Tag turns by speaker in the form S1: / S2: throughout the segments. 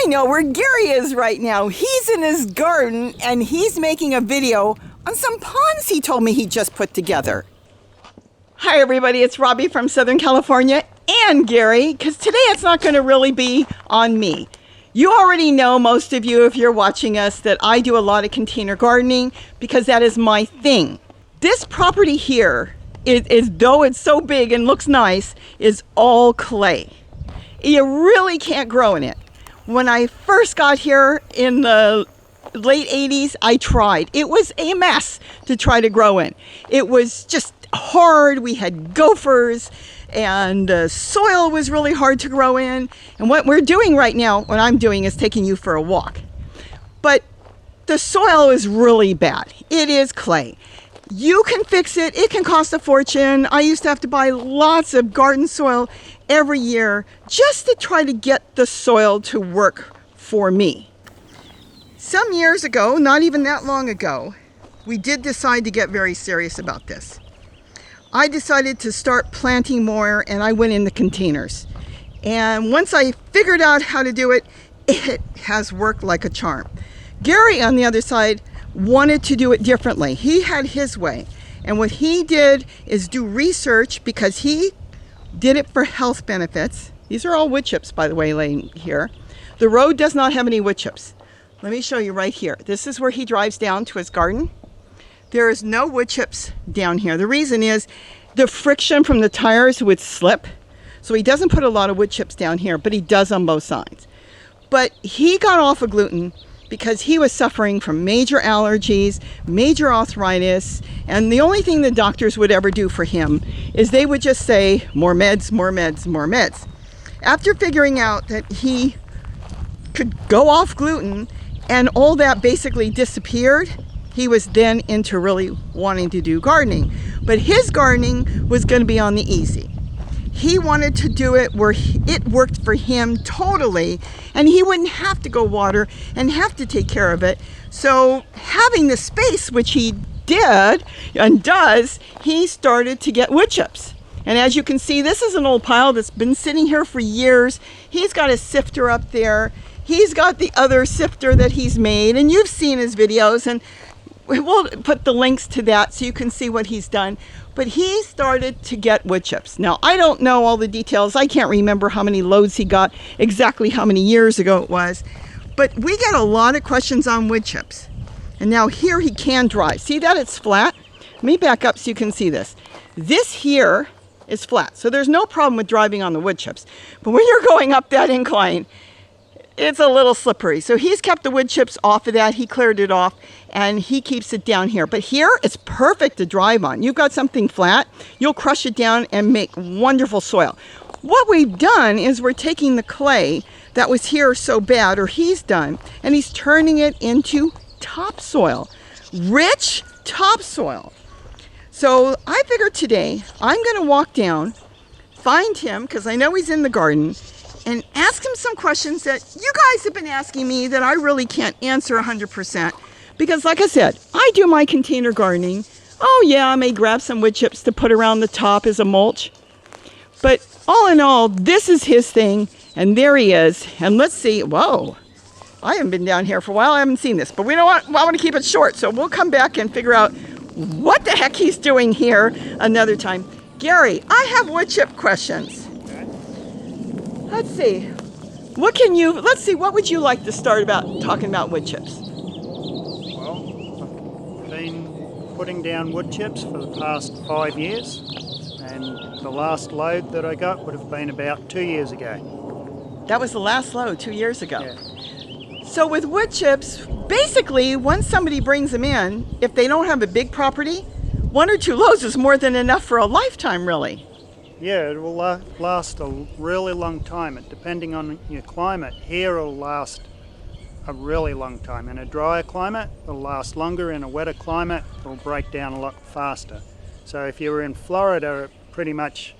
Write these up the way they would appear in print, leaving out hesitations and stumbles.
S1: I know where Gary is right now. He's in his garden and he's making a video on some ponds he told me he just put together. Hi everybody, it's Robbie from Southern California and Gary, because today it's not going to really be on me. You already know, most of you, if you're watching us, that I do a lot of container gardening because that is my thing. This property here, though it's so big and looks nice, is all clay. You really can't grow in it. When I first got here in the late 80s, I tried. It was a mess to try to grow in. It was just hard. We had gophers and the soil was really hard to grow in. And what we're doing right now, what I'm doing is taking you for a walk. But the soil is really bad. It is clay. You can fix it. It can cost a fortune. I used to have to buy lots of garden soil every year just to try to get the soil to work for me. Some years ago, not even that long ago, we did decide to get very serious about this. I decided to start planting more and I went in the containers. And once I figured out how to do it, it has worked like a charm. Gary, on the other side, wanted to do it differently. He had his way. And what he did is do research because he did it for health benefits. These are all wood chips, by the way, laying here. The road does not have any wood chips. Let me show you right here. This is where he drives down to his garden. There is no wood chips down here. The reason is the friction from the tires would slip. So he doesn't put a lot of wood chips down here, but he does on both sides. But he got off of gluten because he was suffering from major allergies, major arthritis, and the only thing the doctors would ever do for him is they would just say, more meds, more meds, more meds. After figuring out that he could go off gluten and all that basically disappeared, he was then into really wanting to do gardening. But his gardening was going to be on the easy. He wanted to do it where it worked for him totally, and he wouldn't have to go water and have to take care of it. So having the space, which he did and does, he started to get wood chips. And as you can see, this is an old pile that's been sitting here for years. He's got a sifter up there. He's got the other sifter that he's made, and you've seen his videos, and we'll put the links to that so you can see what he's done. But he started to get wood chips. Now, I don't know all the details. I can't remember how many loads he got, exactly how many years ago it was. But we get a lot of questions on wood chips. And now here he can drive. See that it's flat? Let me back up so you can see this. This here is flat, so there's no problem with driving on the wood chips. But when you're going up that incline, it's a little slippery. So he's kept the wood chips off of that. He cleared it off and he keeps it down here. But here it's perfect to drive on. You've got something flat, you'll crush it down and make wonderful soil. What we've done is we're taking the clay that was here so bad, or he's done, and he's turning it into topsoil, rich topsoil. So I figured today I'm going to walk down, find him, because I know he's in the garden, and ask him some questions that you guys have been asking me that I really can't answer 100%. Because like I said, I do my container gardening. Oh yeah, I may grab some wood chips to put around the top as a mulch. But all in all, this is his thing, and there he is. And let's see, whoa, I haven't been down here for a while, I haven't seen this. But we don't want, I want to keep it short, so we'll come back and figure out what the heck he's doing here another time. Gary, I have wood chip questions. Let's see, what would you like to start about talking about wood chips?
S2: Well, I've been putting down wood chips for the past 5 years, and the last load that I got would have been about 2 years ago.
S1: That was the last load 2 years ago.
S2: Yeah.
S1: So with wood chips, basically, once somebody brings them in, if they don't have a big property, 1 or 2 loads is more than enough for a lifetime, really.
S2: Yeah, it will last a really long time. Depending on your climate, here it'll last a really long time. In a drier climate, it'll last longer. In a wetter climate, it'll break down a lot faster. So if you were in Florida, it pretty much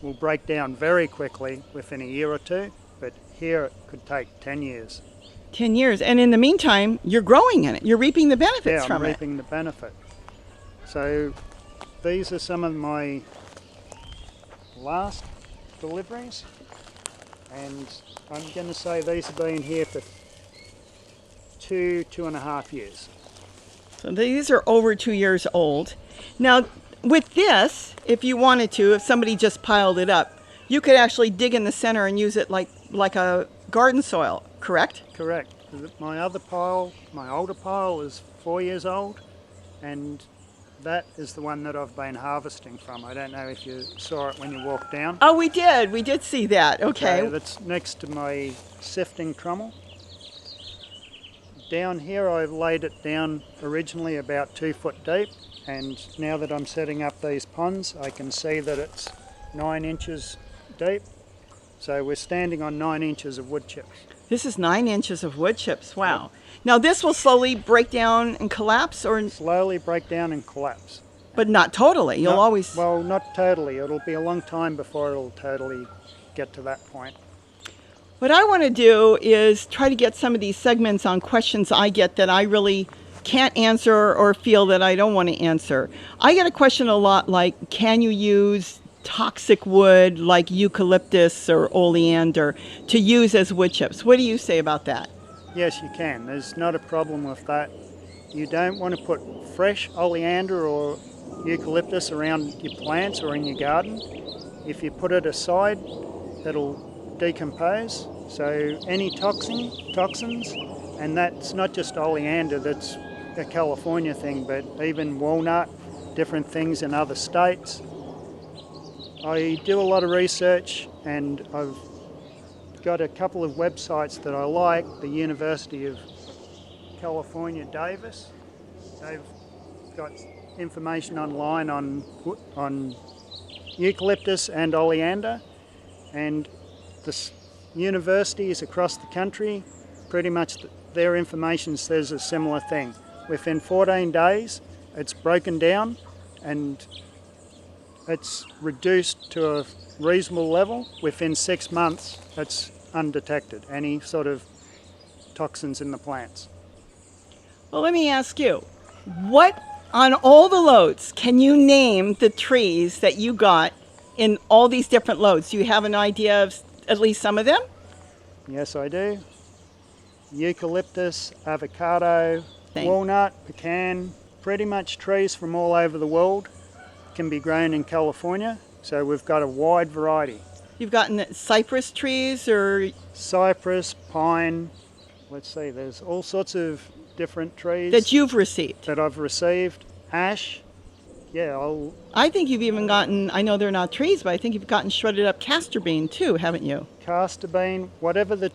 S2: will break down very quickly within a year or two. But here it could take 10 years.
S1: 10 years. And in the meantime, you're growing in it. You're reaping the benefits from it.
S2: Yeah, I'm reaping the benefit. So these are some of my last deliveries. And I'm going to say these have been here for 2.5 years.
S1: So these are over 2 years old. Now, with this, if you wanted to, if somebody just piled it up, you could actually dig in the center and use it like a garden soil, correct?
S2: Correct. My other pile, my older pile, is 4 years old, and that is the one that I've been harvesting from. I don't know if you saw it when you walked down.
S1: Oh, we did see that. Okay.
S2: So that's next to my sifting trommel. Down here I've laid it down originally about 2 foot deep, and now that I'm setting up these ponds I can see that it's 9 inches deep. So we're standing on 9 inches of wood chips.
S1: This is 9 inches of wood chips. Wow. Yep. Now this will slowly break down and collapse, or
S2: slowly break down and collapse.
S1: But not totally. You'll always...
S2: Well, not totally. It'll be a long time before it'll totally get to that point.
S1: What I want to do is try to get some of these segments on questions I get that I really can't answer or feel that I don't want to answer. I get a question a lot like, can you use toxic wood like eucalyptus or oleander to use as wood chips? What do you say about that?
S2: Yes, you can. There's not a problem with that. You don't want to put fresh oleander or eucalyptus around your plants or in your garden. If you put it aside, it'll decompose. So any toxins, and that's not just oleander, that's a California thing, but even walnut, different things in other states. I do a lot of research, and I've got a couple of websites that I like. The University of California, Davis. They've got information online on eucalyptus and oleander, and the universities across the country, pretty much their information says a similar thing. Within 14 days, it's broken down and it's reduced to a reasonable level. Within 6 months, it's undetected, any sort of toxins in the plants.
S1: Well, let me ask you, what on all the loads, can you name the trees that you got in all these different loads? Do you have an idea of at least some of them?
S2: Yes, I do. Eucalyptus, avocado, walnut, pecan, pretty much trees from all over the world can be grown in California. So we've got a wide variety.
S1: You've gotten cypress trees or?
S2: Cypress, pine, let's see, there's all sorts of different trees.
S1: That you've received? That
S2: I've received. Ash, yeah.
S1: I think you've even gotten, I know they're not trees, but I think you've gotten shredded up castor bean too, haven't you?
S2: Castor bean, whatever the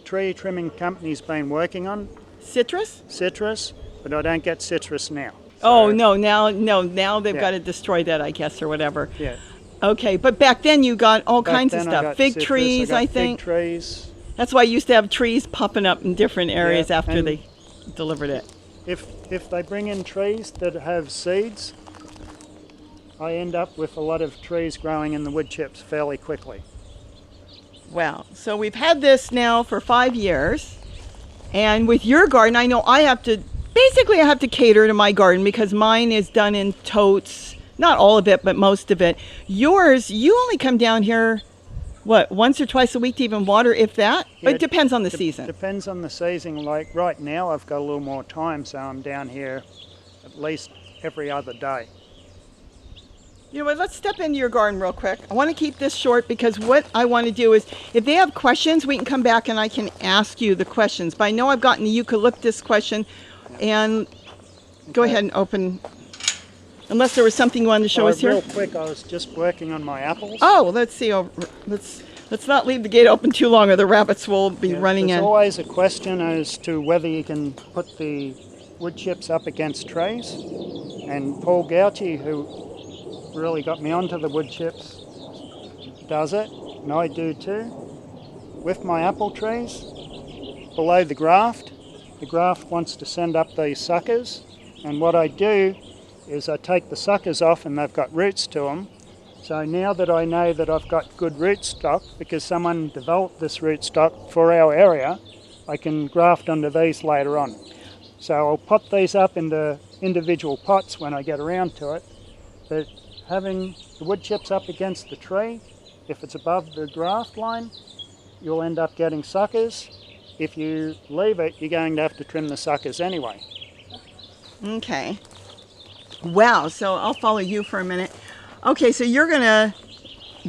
S2: tree trimming company's been working on.
S1: Citrus?
S2: Citrus, but I don't get citrus now.
S1: So, now they've got to destroy that, I guess, or whatever.
S2: Yeah.
S1: Okay, but back then you got all kinds of stuff. Fig
S2: citrus,
S1: trees, I think.
S2: Fig trees.
S1: That's why I used to have trees popping up in different areas after they delivered it.
S2: If they bring in trees that have seeds, I end up with a lot of trees growing in the wood chips fairly quickly.
S1: Wow. So we've had this now for 5 years. And with your garden, I know I have to cater to my garden because mine is done in totes. Not all of it, but most of it. Yours, you only come down here, what, once or twice a week to even water, if that?
S2: Yeah,
S1: it depends on the season.
S2: Depends on the season. Like right now, I've got a little more time, so I'm down here at least every other day.
S1: You know what, let's step into your garden real quick. I want to keep this short because what I want to do is, if they have questions, we can come back and I can ask you the questions. But I know I've gotten the eucalyptus question, and go ahead and open, unless there was something you wanted to show us here.
S2: Real quick, I was just working on my apples.
S1: Oh, let's see. Let's not leave the gate open too long or the rabbits will be running in.
S2: There's always a question as to whether you can put the wood chips up against trays. And Paul Gauchi, who really got me onto the wood chips, does it, and I do too. With my apple trees, below the graft wants to send up these suckers, and what I do is I take the suckers off and they've got roots to them. So now that I know that I've got good root stock, because someone developed this root stock for our area, I can graft onto these later on. So I'll pot these up into individual pots when I get around to it, but having the wood chips up against the tree, if it's above the graft line, you'll end up getting suckers. If you leave it, you're going to have to trim the suckers anyway.
S1: Okay. Wow, so I'll follow you for a minute. Okay, so you're going to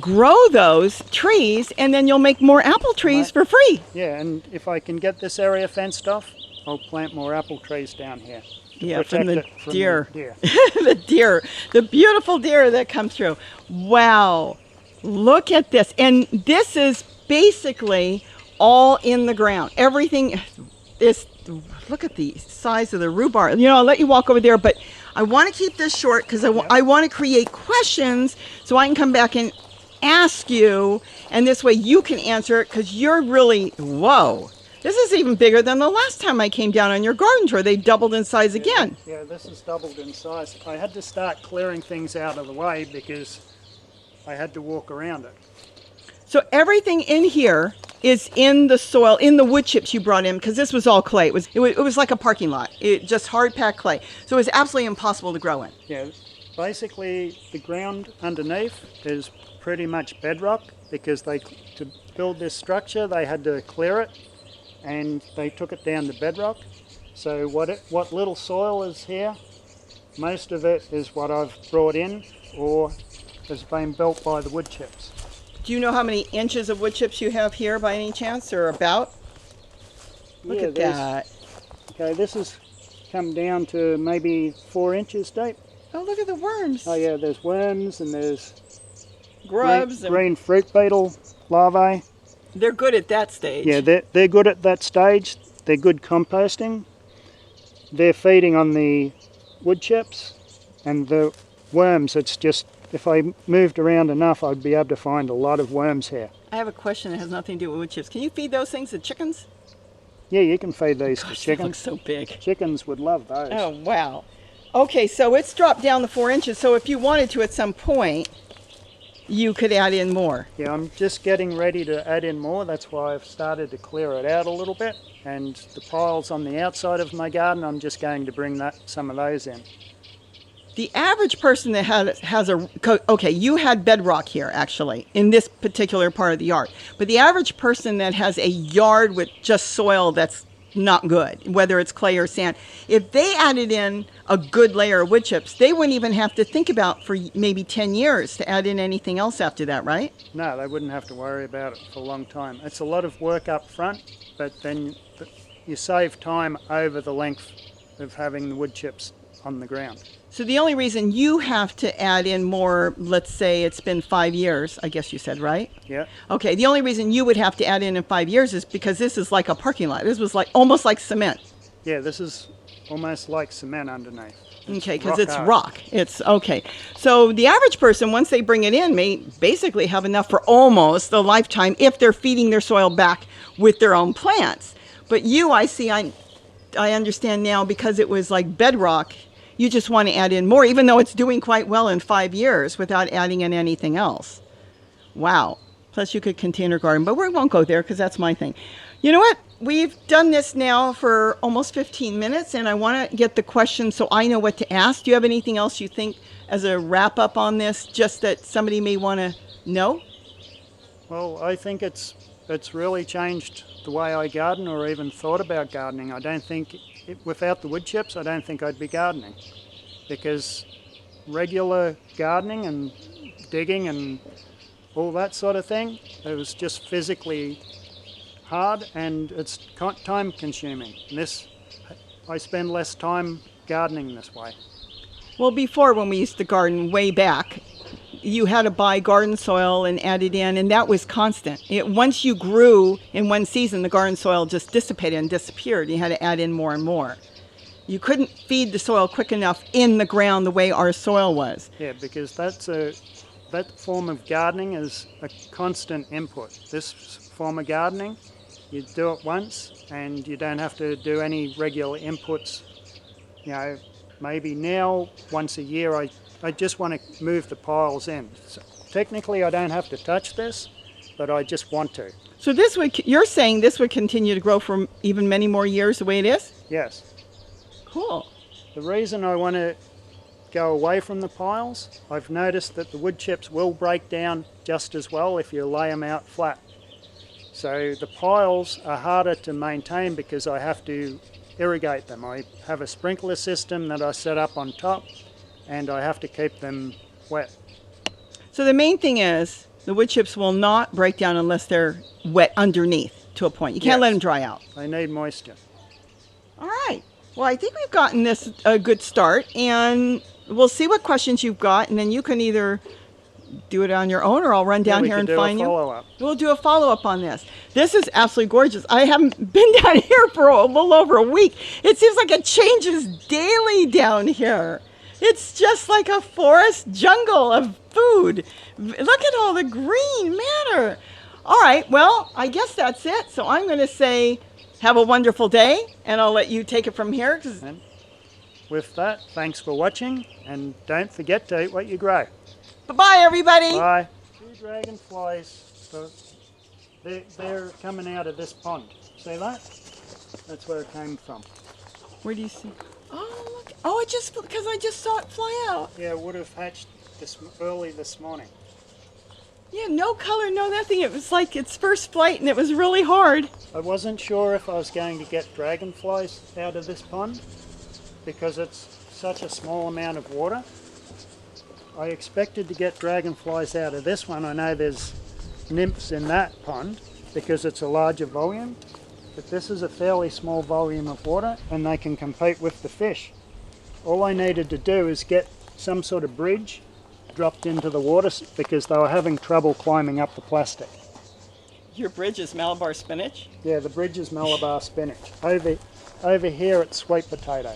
S1: grow those trees and then you'll make more apple trees for free.
S2: Yeah, and if I can get this area fenced off, I'll plant more apple trees down here.
S1: Yeah, from the deer.
S2: The deer.
S1: The deer. The beautiful deer that come through. Wow. Look at this. And this is basically all in the ground. Everything is, look at the size of the rhubarb. You know, I'll let you walk over there, but I want to keep this short because I want to create questions so I can come back and ask you, and this way you can answer it because you're really, whoa. This is even bigger than the last time I came down on your garden tour. They doubled in size again.
S2: Yeah, this has doubled in size. I had to start clearing things out of the way because I had to walk around it.
S1: So everything in here is in the soil, in the wood chips you brought in, because this was all clay. It was like a parking lot. It just hard packed clay. So it was absolutely impossible to grow in.
S2: Yeah, basically the ground underneath is pretty much bedrock because to build this structure they had to clear it. And they took it down to bedrock. So what little soil is here, most of it is what I've brought in or has been built by the wood chips.
S1: Do you know how many inches of wood chips you have here by any chance, or about? Look at that.
S2: Okay, this has come down to maybe 4 inches deep.
S1: Oh, look at the worms.
S2: Oh yeah, there's worms and there's
S1: grubs.
S2: Green fruit beetle larvae.
S1: They're good at that stage.
S2: Yeah, they're good at that stage. They're good composting. They're feeding on the wood chips and the worms. It's just, if I moved around enough, I'd be able to find a lot of worms here.
S1: I have a question that has nothing to do with wood chips. Can you feed those things to chickens?
S2: Yeah, you can feed these to chickens.
S1: They look so big.
S2: Chickens would love those.
S1: Oh, wow. Okay, so it's dropped down to 4 inches. So if you wanted to at some point, you could add in more.
S2: Yeah, I'm just getting ready to add in more. That's why I've started to clear it out a little bit. And the piles on the outside of my garden, I'm just going to bring some of those in.
S1: The average person that okay, you had bedrock here actually in this particular part of the yard. But the average person that has a yard with just soil that's not good, whether it's clay or sand, if they added in a good layer of wood chips, they wouldn't even have to think about for maybe 10 years to add in anything else after that, right?
S2: No, they wouldn't have to worry about it for a long time. It's a lot of work up front, but then you save time over the length of having the wood chips on the ground.
S1: So the only reason you have to add in more, let's say it's been 5 years, I guess you said, right?
S2: Yeah. Okay,
S1: the only reason you would have to add in 5 years is because this is like a parking lot. This was like almost like cement.
S2: Yeah, this is almost like cement underneath.
S1: Okay, because it's rock. It's okay. So the average person, once they bring it in, may basically have enough for almost a lifetime if they're feeding their soil back with their own plants. But you, I see, I understand now, because it was like bedrock, you just want to add in more, even though it's doing quite well in 5 years without adding in anything else. Wow. Plus you could container garden, but we won't go there because that's my thing. You know what? We've done this now for almost 15 minutes, and I want to get the questions so I know what to ask. Do you have anything else you think as a wrap up on this, just that somebody may want to know?
S2: Well, I think it's really changed the way I garden or even thought about gardening. I don't think, without the wood chips, I don't think I'd be gardening, because regular gardening and digging and all that sort of thing, it was just physically hard and it's time consuming. I spend less time gardening this way.
S1: Well, before, when we used to garden way back, you had to buy garden soil and add it in, and that was constant. Once you grew in one season, the garden soil just dissipated and disappeared. You had to add in more and more. You couldn't feed the soil quick enough in the ground the way our soil was.
S2: Yeah, because that form of gardening is a constant input. This form of gardening, you do it once and you don't have to do any regular inputs. You know, maybe now, once a year, I just want to move the piles in. So technically, I don't have to touch this, but I just want to.
S1: So you're saying this would continue to grow for even many more years the way it is?
S2: Yes.
S1: Cool.
S2: The reason I want to go away from the piles, I've noticed that the wood chips will break down just as well if you lay them out flat. So the piles are harder to maintain because I have to irrigate them. I have a sprinkler system that I set up on top, and I have to keep them wet.
S1: So the main thing is the wood chips will not break down unless they're wet underneath to a point. You can't let them dry out.
S2: They need moisture.
S1: All right. Well, I think we've gotten this a good start, and we'll see what questions you've got, and then you can either do it on your own, or I'll run down here and find you. We'll do a follow-up on this. This is absolutely gorgeous. I haven't been down here for a little over a week. It seems like it changes daily down here. It's just like a forest jungle of food. Look at all the green matter. All right, well, I guess that's it. So I'm going to say have a wonderful day, and I'll let you take it from here.
S2: And with that, thanks for watching, and don't forget to eat what you grow.
S1: Bye-bye, everybody.
S2: Bye. 2 dragonflies, they're coming out of this pond. See that? That's where it came from.
S1: Where do you see? Oh, look. Oh, because I just saw it fly out.
S2: Yeah, it would have hatched early this morning.
S1: Yeah, no color, no nothing. It was like its first flight, and it was really hard.
S2: I wasn't sure if I was going to get dragonflies out of this pond because it's such a small amount of water. I expected to get dragonflies out of this one. I know there's nymphs in that pond because it's a larger volume, but this is a fairly small volume of water, and they can compete with the fish. All I needed to do is get some sort of bridge dropped into the water because they were having trouble climbing up the plastic.
S1: Your bridge is Malabar spinach?
S2: Yeah, the bridge is Malabar spinach. Over here it's sweet potato.